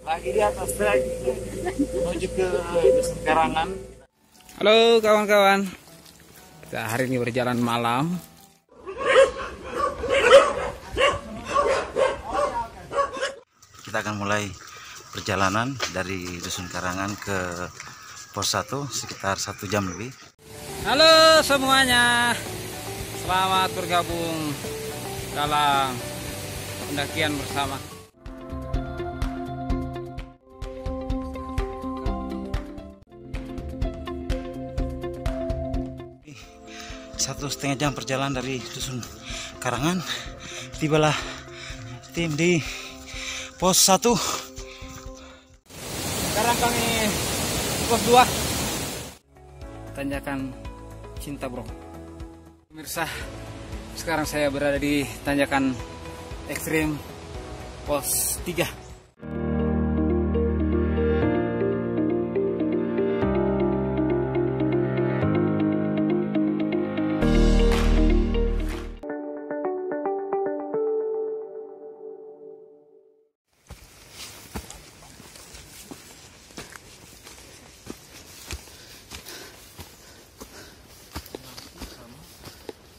Lagi di atas trek menuju ke Dusun Karangan. Halo kawan-kawan, kita hari ini berjalan malam. Kita akan mulai perjalanan dari Dusun Karangan ke pos 1 sekitar 1 jam lebih. Halo semuanya, selamat bergabung dalam pendakian bersama. Satu setengah jam perjalanan dari Dusun Karangan, tibalah tim di pos 1. Sekarang kami di pos 2, tanjakan Cinta Bro. Pemirsa, sekarang saya berada di tanjakan ekstrim pos 3.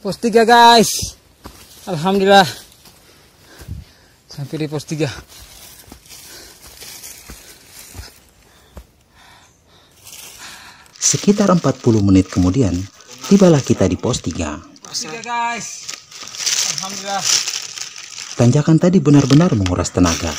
Pos 3 guys, alhamdulillah sampai di pos 3. Sekitar 40 menit kemudian, tibalah kita di pos 3. Pos 3 guys, alhamdulillah. Tanjakan tadi benar-benar menguras tenaga.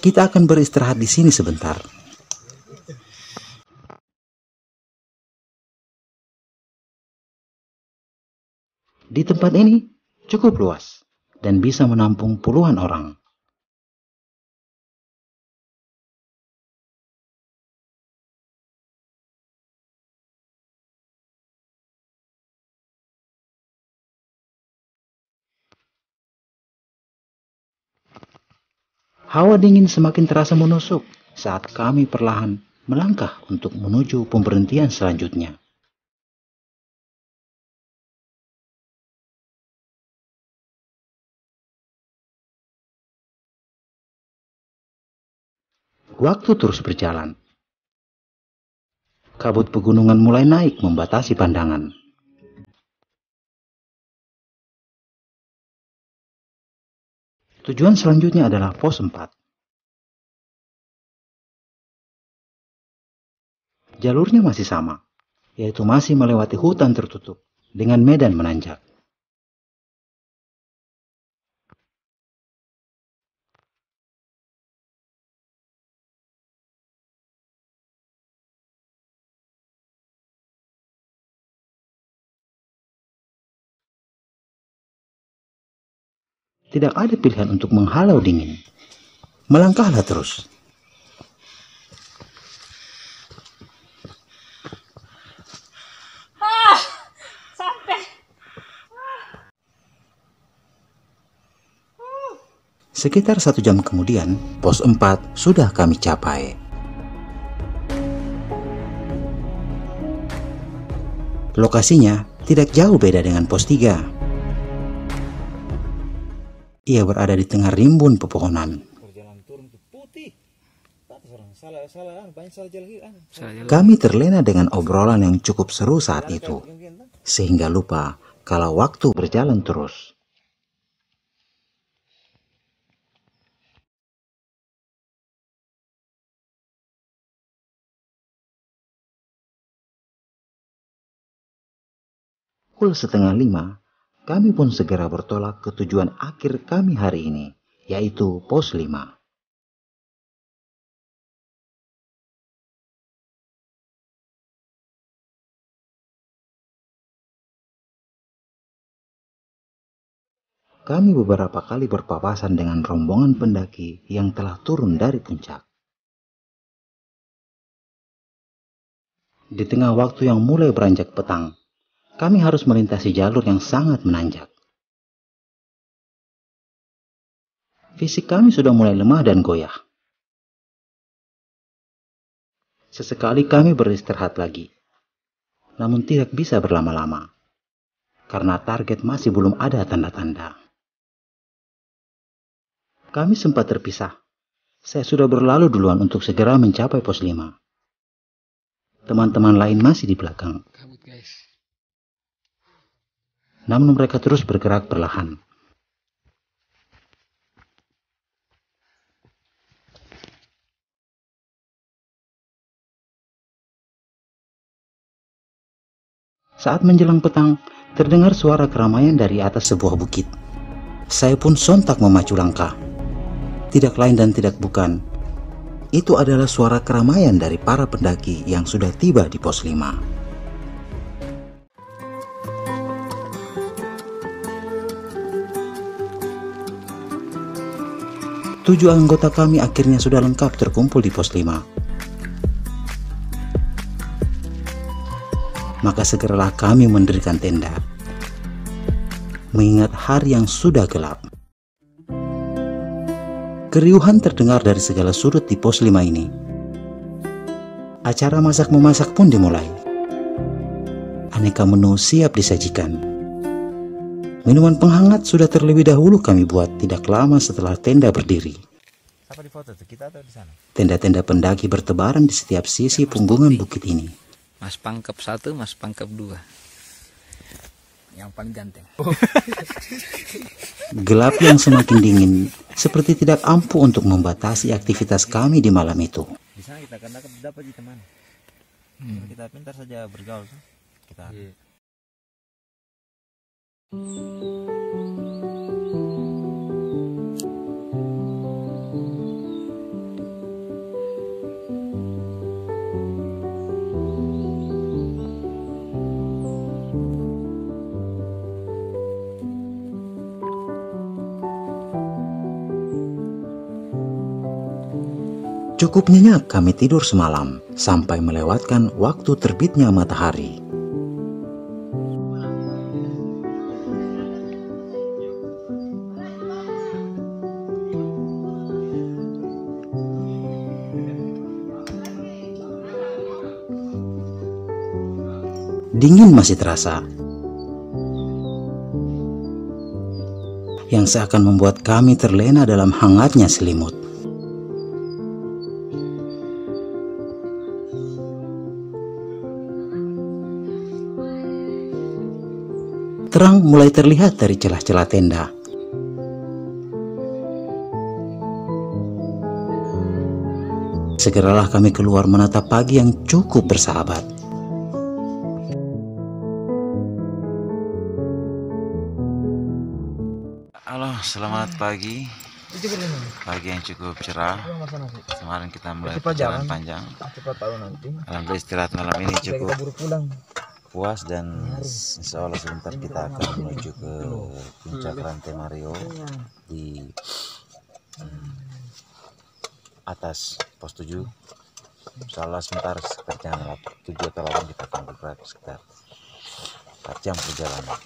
Kita akan beristirahat di sini sebentar. Di tempat ini cukup luas dan bisa menampung puluhan orang. Hawa dingin semakin terasa menusuk saat kami perlahan melangkah untuk menuju pemberhentian selanjutnya. Waktu terus berjalan. Kabut pegunungan mulai naik membatasi pandangan. Tujuan selanjutnya adalah pos 4. Jalurnya masih sama, yaitu masih melewati hutan tertutup dengan medan menanjak. Tidak ada pilihan untuk menghalau dingin. Melangkahlah terus. Sekitar 1 jam kemudian, pos 4 sudah kami capai. Lokasinya tidak jauh beda dengan pos 3. Ia berada di tengah rimbun pepohonan. Kami terlena dengan obrolan yang cukup seru saat itu, sehingga lupa kalau waktu berjalan terus. Pukul 4:30, kami pun segera bertolak ke tujuan akhir kami hari ini, yaitu pos 5. Kami beberapa kali berpapasan dengan rombongan pendaki yang telah turun dari puncak. Di tengah waktu yang mulai beranjak petang, kami harus melintasi jalur yang sangat menanjak. Fisik kami sudah mulai lemah dan goyah. Sesekali kami beristirahat lagi, namun tidak bisa berlama-lama, karena target masih belum ada tanda-tanda. Kami sempat terpisah. Saya sudah berlalu duluan untuk segera mencapai pos 5. Teman-teman lain masih di belakang. Namun mereka terus bergerak perlahan. Saat menjelang petang, terdengar suara keramaian dari atas sebuah bukit. Saya pun sontak memacu langkah. Tidak lain dan tidak bukan, itu adalah suara keramaian dari para pendaki yang sudah tiba di pos 5. Tujuh anggota kami akhirnya sudah lengkap terkumpul di pos 5. Maka segeralah kami mendirikan tenda, mengingat hari yang sudah gelap. Keriuhan terdengar dari segala sudut di pos 5 ini. Acara masak-memasak pun dimulai. Aneka menu siap disajikan. Minuman penghangat sudah terlebih dahulu kami buat tidak lama setelah tenda berdiri. Siapa di foto tuh, kita atau di sana? Tenda-tenda pendaki bertebaran di setiap sisi punggungan bukit ini. Mas Pangkep 1, Mas Pangkep 2. Yang paling ganteng. Gelap yang semakin dingin seperti tidak ampuh untuk membatasi aktivitas kami di malam itu. Di sana kita akan dapat di teman. Kita pintar saja bergaul. Kita. Cukup nyenyak kami tidur semalam sampai melewatkan waktu terbitnya matahari. Dingin masih terasa, yang seakan membuat kami terlena dalam hangatnya selimut. Terang mulai terlihat dari celah-celah tenda. Segeralah kami keluar menatap pagi yang cukup bersahabat. Halo, selamat pagi. Pagi yang cukup cerah. Kemarin kita mulai perjalanan panjang. Alhamdulillah istirahat malam ini cukup puas dan insya Allah sebentar kita akan menuju ke puncak Rantai Mario di atas pos 7. Insya Allah sebentar sekitar jam 7 atau 8 kita akan bergerak sekitar 4 jam perjalanan.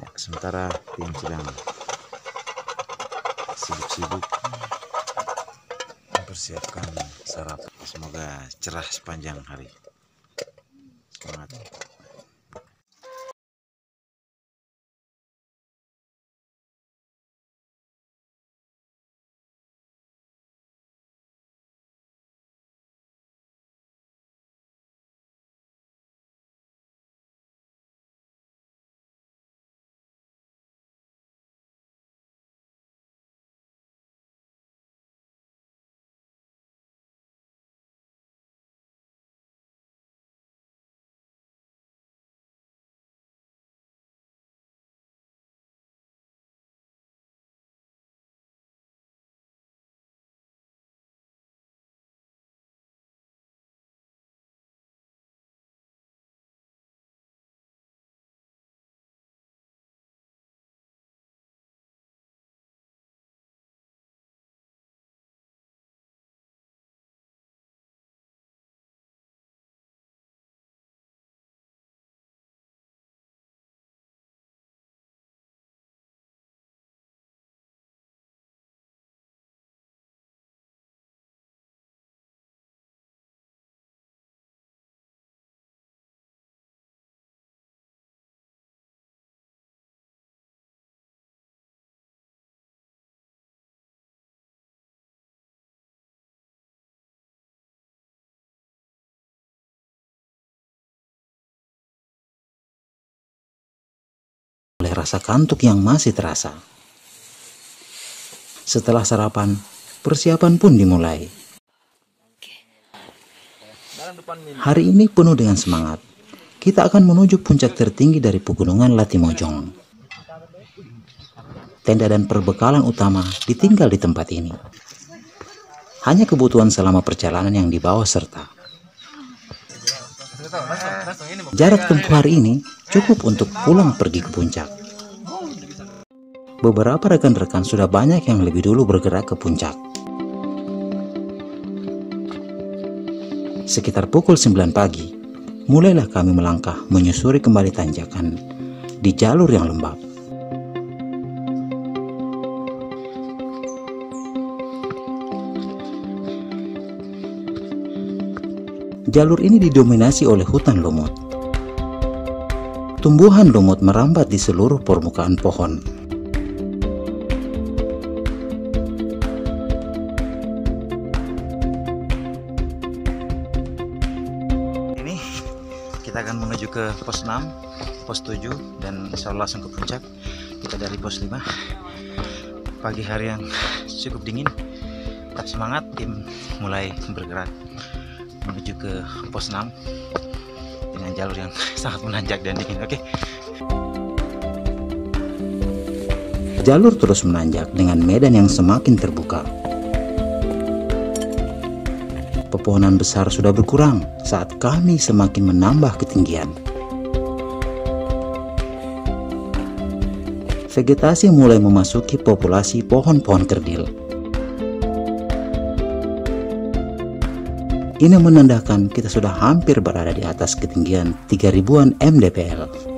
Ya, sementara tim sedang sibuk-sibuk mempersiapkan sarapan. Semoga cerah sepanjang hari. Semangat. rasa kantuk yang masih terasa. Setelah sarapan, persiapan pun dimulai. Hari ini penuh dengan semangat. Kita akan menuju puncak tertinggi dari pegunungan Latimojong. Tenda dan perbekalan utama ditinggal di tempat ini. Hanya kebutuhan selama perjalanan yang dibawa serta. Jarak tempuh hari ini cukup untuk pulang pergi ke puncak. Beberapa rekan-rekan sudah banyak yang lebih dulu bergerak ke puncak. Sekitar pukul 9 pagi, mulailah kami melangkah menyusuri kembali tanjakan di jalur yang lembab. Jalur ini didominasi oleh hutan lumut. Tumbuhan lumut merambat di seluruh permukaan pohon. Ini kita akan menuju ke pos 6, pos 7, dan insya Allah langsung ke puncak. Kita dari pos 5. Pagi hari yang cukup dingin, tetap semangat, tim mulai bergerak menuju ke pos 6 dengan jalur yang sangat menanjak dan dingin. Oke. Jalur terus menanjak dengan medan yang semakin terbuka. Pepohonan besar sudah berkurang saat kami semakin menambah ketinggian. Vegetasi mulai memasuki populasi pohon-pohon kerdil. Ini menandakan kita sudah hampir berada di atas ketinggian 3000-an mdpl.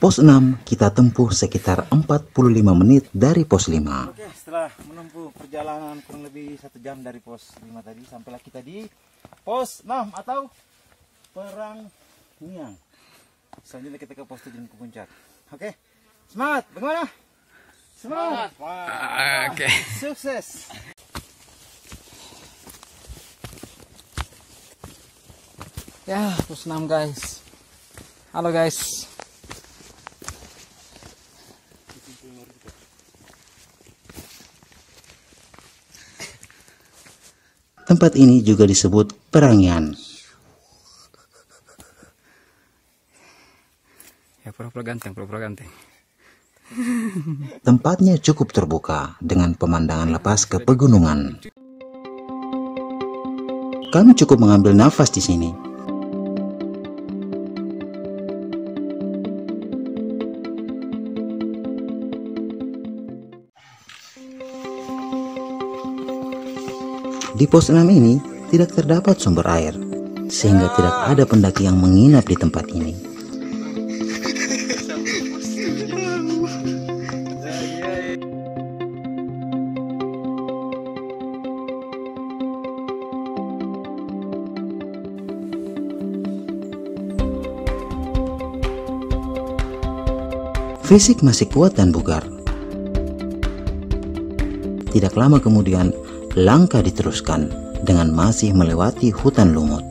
Pos 6 kita tempuh sekitar 45 menit dari pos 5. Oke, setelah menempuh perjalanan kurang lebih 1 jam dari pos 5 tadi, sampailah kita di pos 6 atau Perang Niang. Selanjutnya kita ke pos 7 dan ke puncak. Oke, semangat, bagaimana? Semangat. Oke. Sukses. Ya, pos 6 guys. Halo guys. Tempat ini juga disebut Perangian. Ya, pura-pura ganteng, pura-pura ganteng. Tempatnya cukup terbuka dengan pemandangan lepas ke pegunungan. Kami cukup mengambil nafas di sini. Di pos 6 ini tidak terdapat sumber air, sehingga tidak ada pendaki yang menginap di tempat ini. Fisik masih kuat dan bugar. Tidak lama kemudian, langkah diteruskan dengan masih melewati hutan lumut.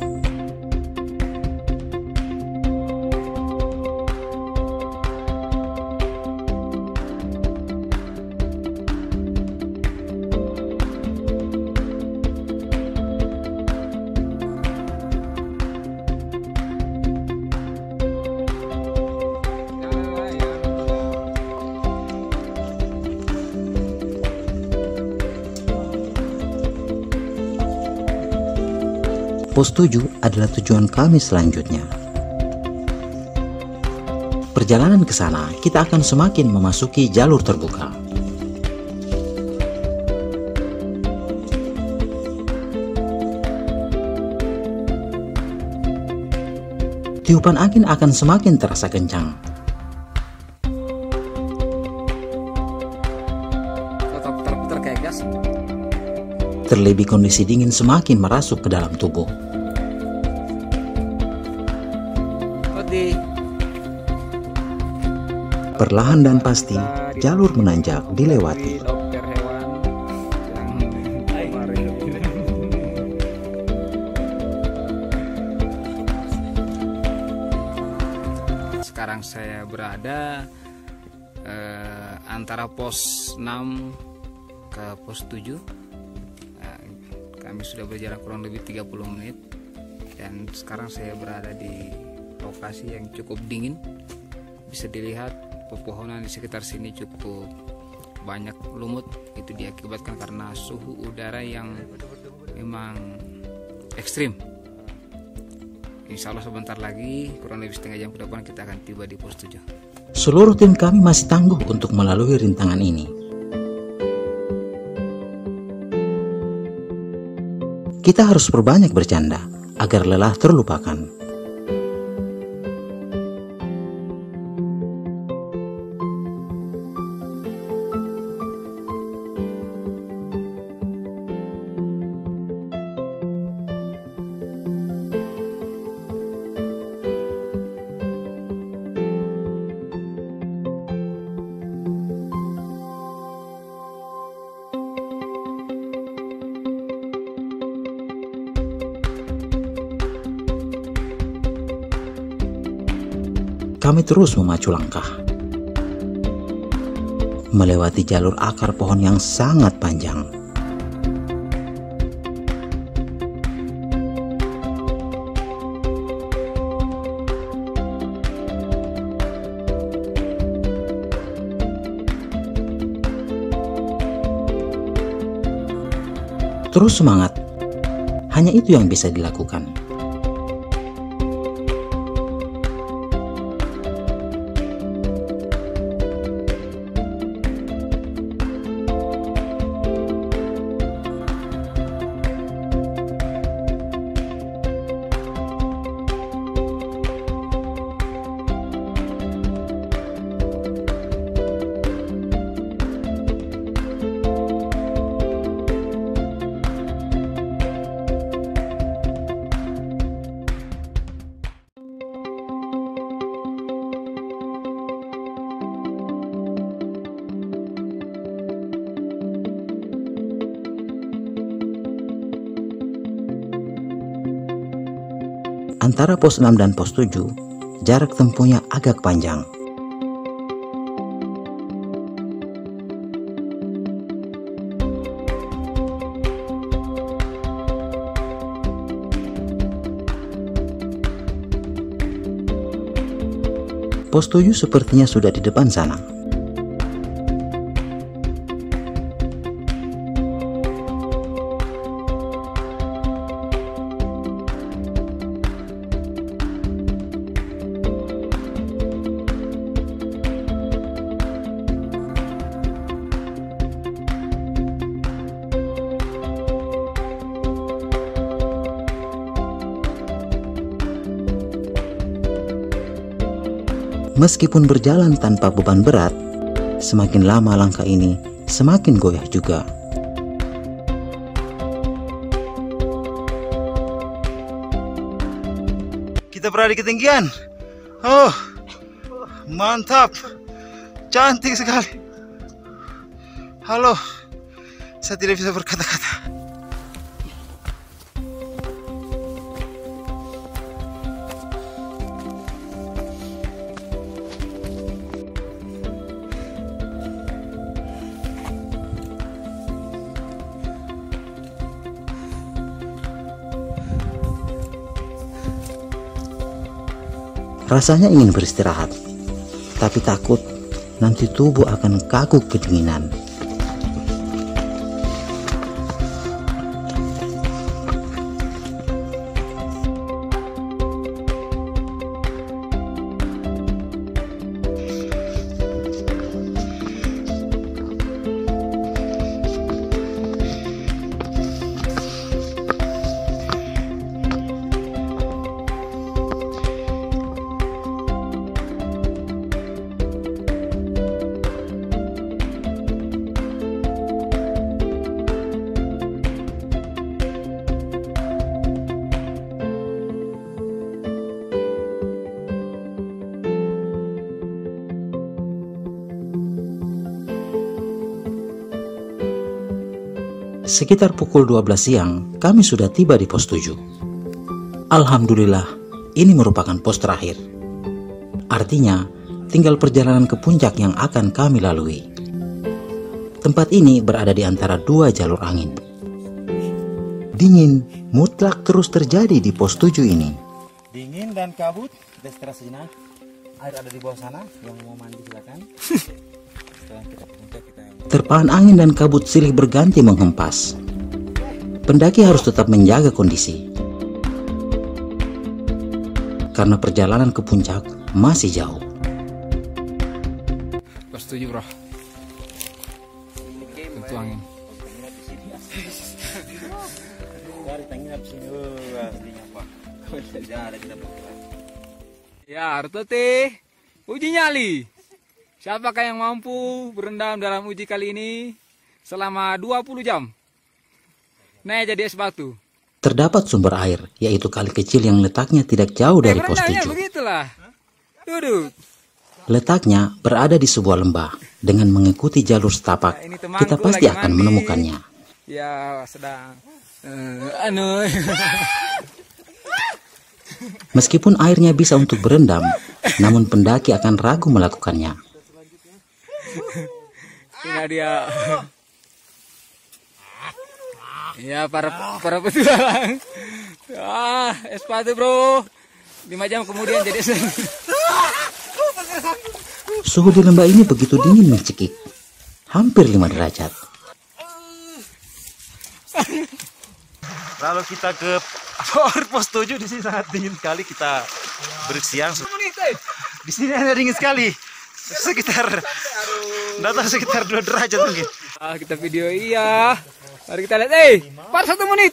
Pos 7 adalah tujuan kami selanjutnya. Perjalanan ke sana, kita akan semakin memasuki jalur terbuka. tiupan angin akan semakin terasa kencang. Putar kayak gas. Terlebih kondisi dingin semakin merasuk ke dalam tubuh. Perlahan dan pasti, jalur menanjak dilewati. Dokter hewan yang kemarin. Sekarang saya berada antara pos 6 ke pos 7. Kami sudah berjalan kurang lebih 30 menit dan sekarang saya berada di lokasi yang cukup dingin. Bisa dilihat pepohonan di sekitar sini cukup banyak lumut. Itu diakibatkan karena suhu udara yang memang ekstrim. Insya Allah sebentar lagi, kurang lebih setengah jam ke depan kita akan tiba di pos 7. Seluruh tim kami masih tangguh untuk melalui rintangan ini. Kita harus perbanyak bercanda agar lelah terlupakan. Kami terus memacu langkah, melewati jalur akar pohon yang sangat panjang. Terus semangat, hanya itu yang bisa dilakukan. Antara pos 6 dan pos 7, jarak tempuhnya agak panjang. Pos 7 sepertinya sudah di depan sana. Meskipun berjalan tanpa beban berat, semakin lama langkah ini semakin goyah juga. Kita berada di ketinggian. Oh, mantap, cantik sekali. Halo, saya tidak bisa berkata-kata. Rasanya ingin beristirahat, tapi takut nanti tubuh akan kaku kedinginan. Sekitar pukul 12 siang, kami sudah tiba di pos 7. Alhamdulillah, ini merupakan pos terakhir. Artinya, tinggal perjalanan ke puncak yang akan kami lalui. Tempat ini berada di antara dua jalur angin. Dingin mutlak terus terjadi di pos 7 ini. Dingin dan kabut. Kita istirahat sejenak. Air ada di bawah sana. Yang mau mandi silakan. Setelah kita ke puncak kita. Terpaan angin dan kabut silih berganti menghempas. Pendaki harus tetap menjaga kondisi. Karena perjalanan ke puncak masih jauh. Pos 7 bro. Tentu angin. Ya, Artote, uji nyali. Siapakah yang mampu berendam dalam uji kali ini selama 20 jam? Nah, jadi es batu. Terdapat sumber air, yaitu kali kecil yang letaknya tidak jauh dari pos 7. Begitulah. Duduk. Letaknya berada di sebuah lembah. Dengan mengikuti jalur setapak, kita pasti akan menemukannya. Ya, sedang Meskipun airnya bisa untuk berendam, namun pendaki akan ragu melakukannya. Ini dia. Ya, para petualang. Es batu bro. 5 jam kemudian jadi Suhu di lembah ini begitu dingin mencekik. Hampir 5 derajat. Lalu kita ke pos 7, di sini sangat dingin sekali, kita bersiang. Di sini ada dingin sekali. Sekitar 2 derajat mungkin. Kita video iya. Mari kita lihat. Par 1 menit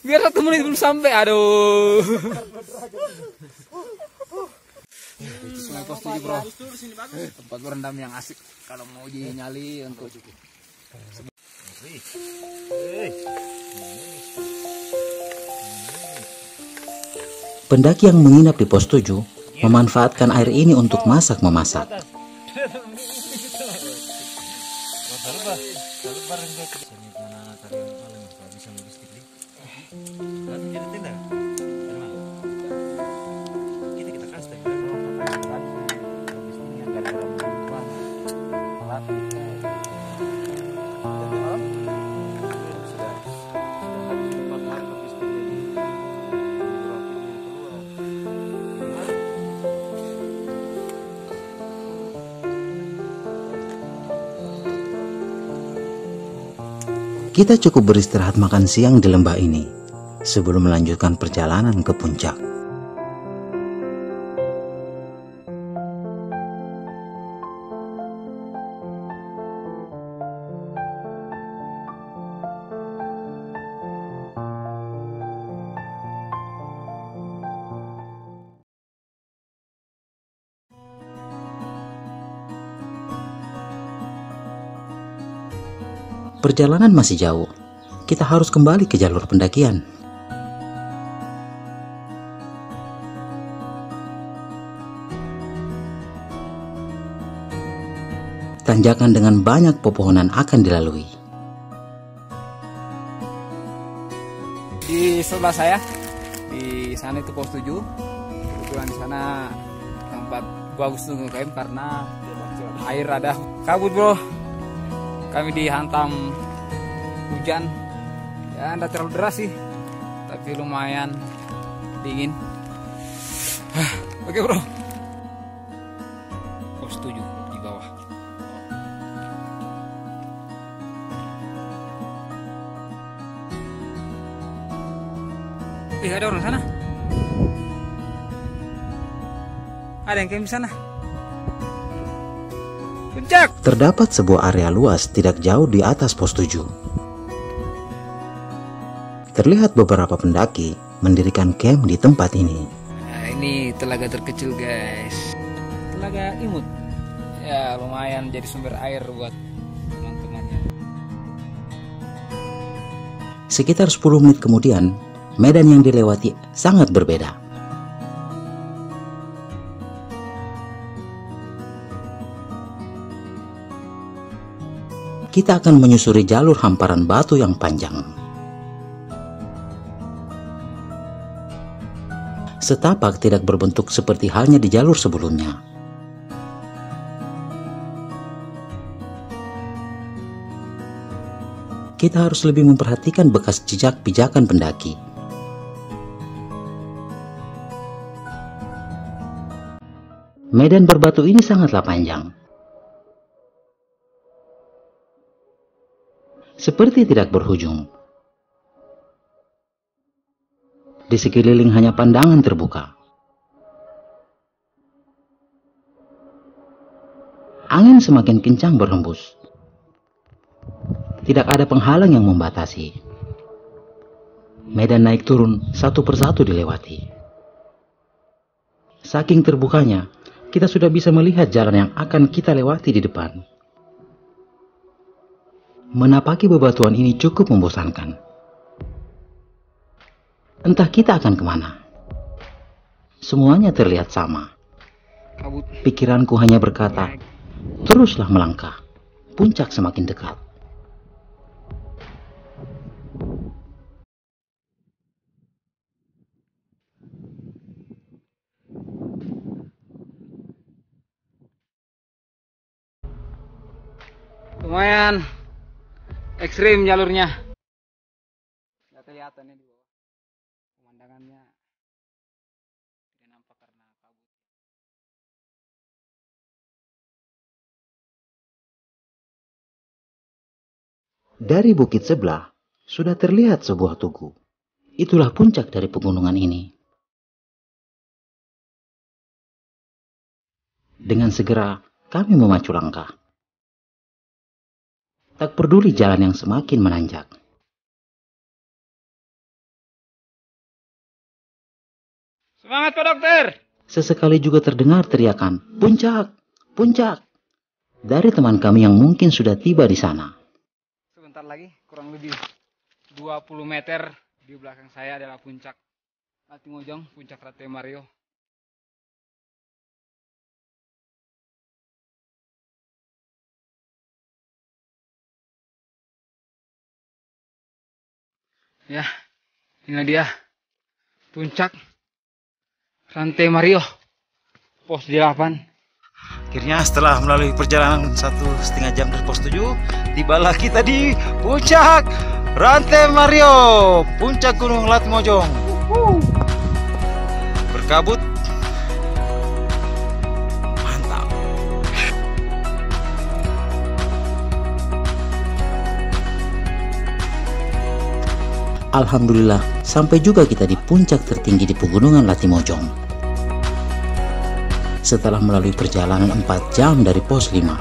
biar 1 menit belum sampai. Aduh. Sungai pos 7 bro. Tempat berendam yang asik kalau mau uji nyali untuk Pendaki yang menginap di pos 7 memanfaatkan air ini untuk masak-memasak. Kita cukup beristirahat makan siang di lembah ini sebelum melanjutkan perjalanan ke puncak. Perjalanan masih jauh, kita harus kembali ke jalur pendakian. Tanjakan dengan banyak pepohonan akan dilalui. di sebelah saya. Di sana itu pos 7. Kebetulan di sana tempat bagus untuk camp karena air ada kabut bro. Kami dihantam hujan, ya tidak terlalu deras sih, tapi lumayan dingin. Oke bro, pos 7 di bawah. Ada orang sana. Ada yang camp di sana. Puncak. Terdapat sebuah area luas tidak jauh di atas pos 7. Terlihat beberapa pendaki mendirikan camp di tempat ini. Nah, ini telaga terkecil guys. Telaga Imut. Ya lumayan jadi sumber air buat teman-temannya. Sekitar 10 menit kemudian, medan yang dilewati sangat berbeda. kita akan menyusuri jalur hamparan batu yang panjang. Setapak tidak berbentuk seperti halnya di jalur sebelumnya. Kita harus lebih memperhatikan bekas jejak pijakan pendaki. Medan berbatu ini sangatlah panjang. Seperti tidak berujung. Di sekeliling hanya pandangan terbuka. Angin semakin kencang berhembus. Tidak ada penghalang yang membatasi. Medan naik turun satu persatu dilewati. Saking terbukanya, kita sudah bisa melihat jalan yang akan kita lewati di depan. Menapaki bebatuan ini cukup membosankan. Entah kita akan kemana. Semuanya terlihat sama. Pikiranku hanya berkata, teruslah melangkah. Puncak semakin dekat. Lumayan ekstrim jalurnya. Nggak kelihatan ya di bawah. Pemandangannya tidak nampak karena kabut. Dari bukit sebelah sudah terlihat sebuah tugu. Itulah puncak dari pegunungan ini. Dengan segera kami memacu langkah. Tak peduli jalan yang semakin menanjak. Semangat Pak Dokter! Sesekali juga terdengar teriakan, "Puncak! Puncak!" dari teman kami yang mungkin sudah tiba di sana. Sebentar lagi, kurang lebih 20 meter di belakang saya adalah puncak Latimojong, puncak Rantai Mario. Ya, inilah dia puncak Rantai Mario, pos 8. Akhirnya setelah melalui perjalanan 1,5 jam dari pos 7, tibalah kita di puncak Rantai Mario, puncak Gunung Latimojong. Berkabut, mantap. Alhamdulillah, sampai juga kita di puncak tertinggi di pegunungan Latimojong. Setelah melalui perjalanan 4 jam dari pos 5.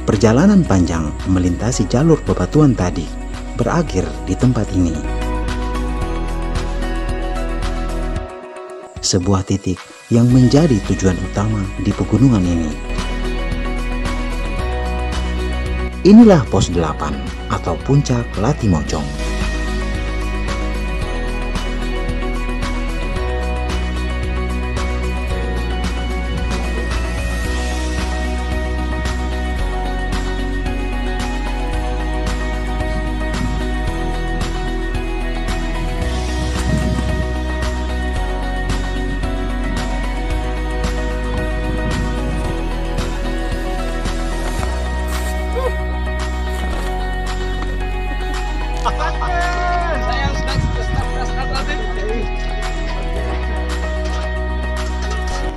Perjalanan panjang melintasi jalur bebatuan tadi berakhir di tempat ini. Sebuah titik yang menjadi tujuan utama di pegunungan ini. Inilah pos 8 atau puncak Latimojong.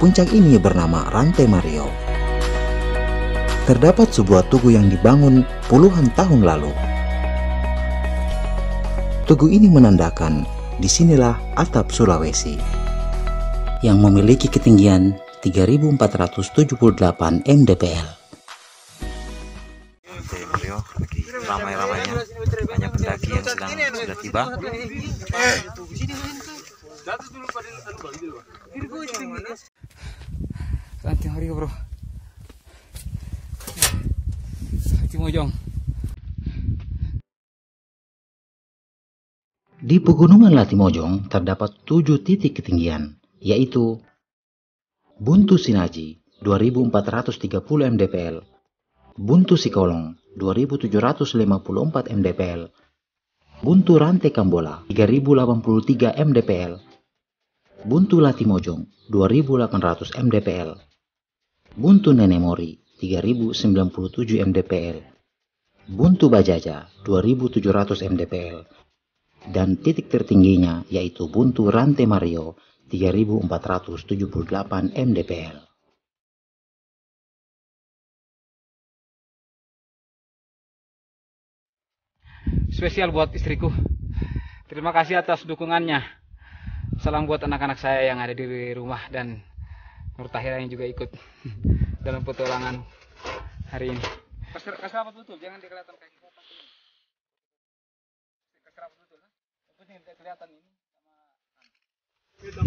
Puncak ini bernama Rantai Mario. Terdapat sebuah tugu yang dibangun puluhan tahun lalu. Tugu ini menandakan disinilah atap Sulawesi yang memiliki ketinggian 3.478 mdpl. Rantai Mario lagi ramai-ramainya, banyak pendaki yang sudah tiba. Rantai Mario bro, Latimojong. Di Pegunungan Latimojong terdapat 7 titik ketinggian, yaitu Buntu Sinaji 2430 mdpl, Buntu Sikolong 2754 mdpl, Buntu Rantai Kambola 3083 mdpl, Buntu Latimojong 2800 mdpl, Buntu Nenemori 3097 mdpl, Buntu Bajaja 2700 mdpl, dan titik tertingginya yaitu Buntu Rantai Mario 3478 mdpl. Spesial buat istriku. Terima kasih atas dukungannya. Salam buat anak-anak saya yang ada di rumah dan Nur Tahira yang juga ikut dalam petualangan hari ini. Kasih rapat betul, jangan kelihatan kaki. Kasih rapat betul, yang penting kelihatan ini sama.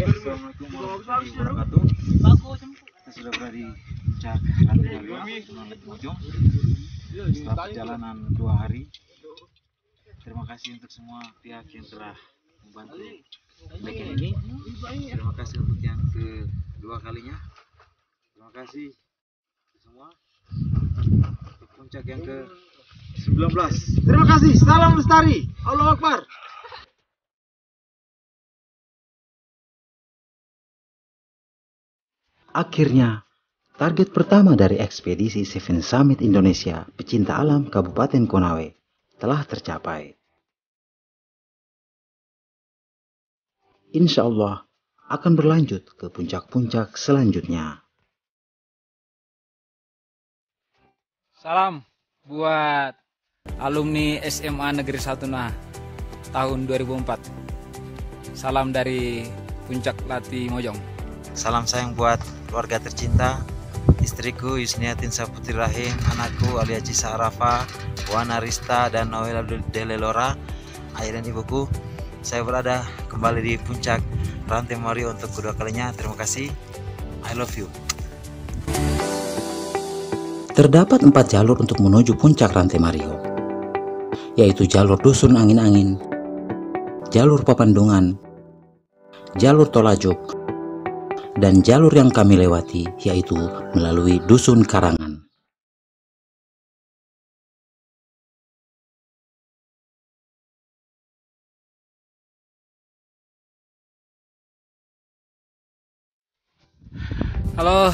Assalamualaikum warahmatullahi wabarakatuh. Kita sudah berada di puncak Rantai Latimojong setelah perjalanan 2 hari. Terima kasih untuk semua pihak yang telah membantu bikin ini. Terima kasih untuk yang kedua kalinya. Terima kasih semua untuk puncak yang ke-19. Terima kasih. Salam lestari. Allahu Akbar. Akhirnya, target pertama dari ekspedisi Seven Summit Indonesia Pecinta Alam Kabupaten Konawe telah tercapai. Insya Allah akan berlanjut ke puncak-puncak selanjutnya. Salam buat alumni SMA Negeri 1 Nah tahun 2004. Salam dari Puncak Latimojong. Salam sayang buat keluarga tercinta, istriku Yusniatin Saputri Rahim, anakku Alia Cisa Arafa, Wana Rista dan Noel Delelora, ayah dan ibuku. Saya berada kembali di puncak Rantai Mario untuk kedua kalinya. Terima kasih. I love you. Terdapat 4 jalur untuk menuju puncak Rantai Mario, yaitu jalur Dusun Angin-Angin, jalur Papandungan, jalur Tolajuk, dan jalur yang kami lewati yaitu melalui Dusun Karangan. Halo,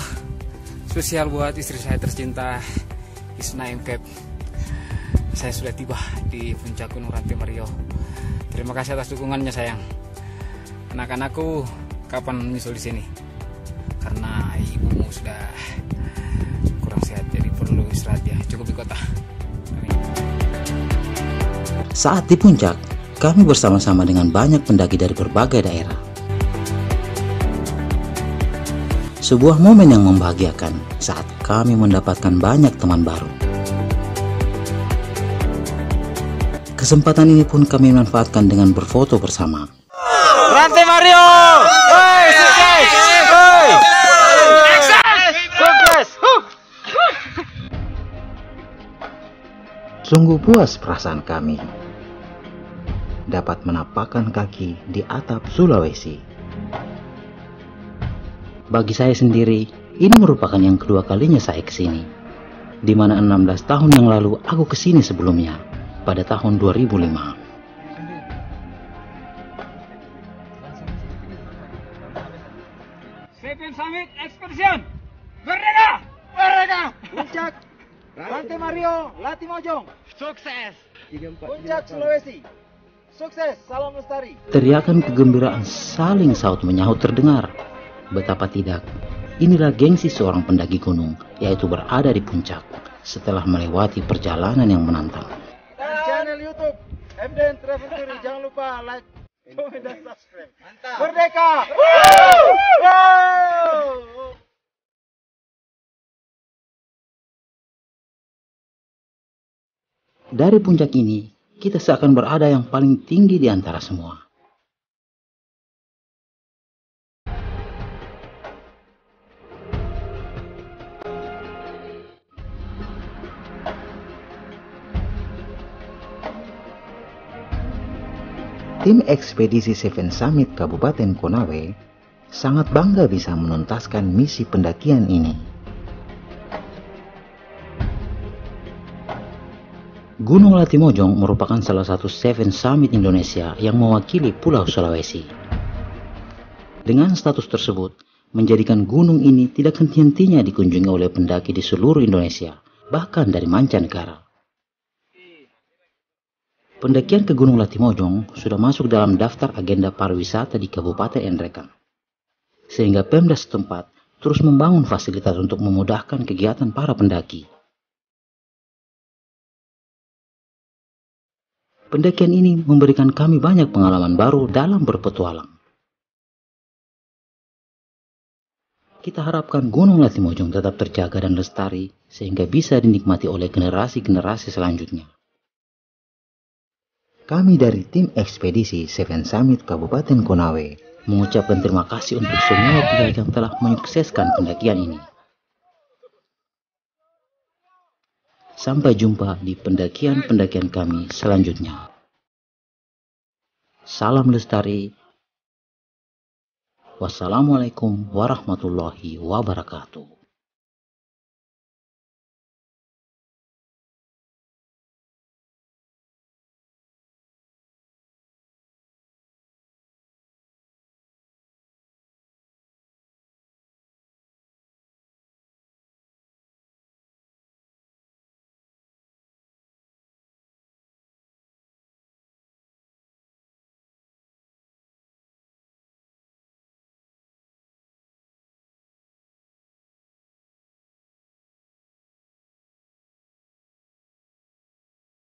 spesial buat istri saya tercinta Isnaim Kep. Saya sudah tiba di puncak Gunung Rantai Mario. Terima kasih atas dukungannya sayang. Anak-anakku kapan menyusul di sini? Karena ibumu sudah kurang sehat, jadi perlu istirahat ya. Cukup di kota. Saat di puncak, kami bersama-sama dengan banyak pendaki dari berbagai daerah. Sebuah momen yang membahagiakan saat kami mendapatkan banyak teman baru. Kesempatan ini pun kami manfaatkan dengan berfoto bersama. Rantai Mario! Hoi, sukses! Hoi! Sukses! Sungguh puas perasaan kami dapat menapakkan kaki di atap Sulawesi. Bagi saya sendiri, ini merupakan yang kedua kalinya saya kesini, di mana 16 tahun yang lalu aku kesini sebelumnya, pada tahun 2005. Seven Summit Expedition, merdeka! Merdeka! Puncak Rantai Mario Latimojong. Sukses! Puncak Sulawesi. Sukses! Salam lestari. Teriakan kegembiraan saling saut menyahut terdengar. Betapa tidak, inilah gengsi seorang pendaki gunung, yaitu berada di puncak setelah melewati perjalanan yang menantang. Channel YouTube MDN Travel Tour, jangan lupa like, comment, dan subscribe. Mantap! Merdeka! Dari puncak ini, kita seakan berada yang paling tinggi di antara semua. Tim ekspedisi Seven Summit Kabupaten Konawe sangat bangga bisa menuntaskan misi pendakian ini. Gunung Latimojong merupakan salah satu Seven Summit Indonesia yang mewakili Pulau Sulawesi. Dengan status tersebut, menjadikan gunung ini tidak henti-hentinya dikunjungi oleh pendaki di seluruh Indonesia, bahkan dari mancanegara. Pendakian ke Gunung Latimojong sudah masuk dalam daftar agenda pariwisata di Kabupaten Nrekang, sehingga Pemda setempat terus membangun fasilitas untuk memudahkan kegiatan para pendaki. Pendakian ini memberikan kami banyak pengalaman baru dalam berpetualang. Kita harapkan Gunung Latimojong tetap terjaga dan lestari sehingga bisa dinikmati oleh generasi-generasi selanjutnya. Kami dari tim ekspedisi Seven Summit Kabupaten Konawe mengucapkan terima kasih untuk semua pihak yang telah menyukseskan pendakian ini. Sampai jumpa di pendakian-pendakian kami selanjutnya. Salam lestari. Wassalamualaikum warahmatullahi wabarakatuh.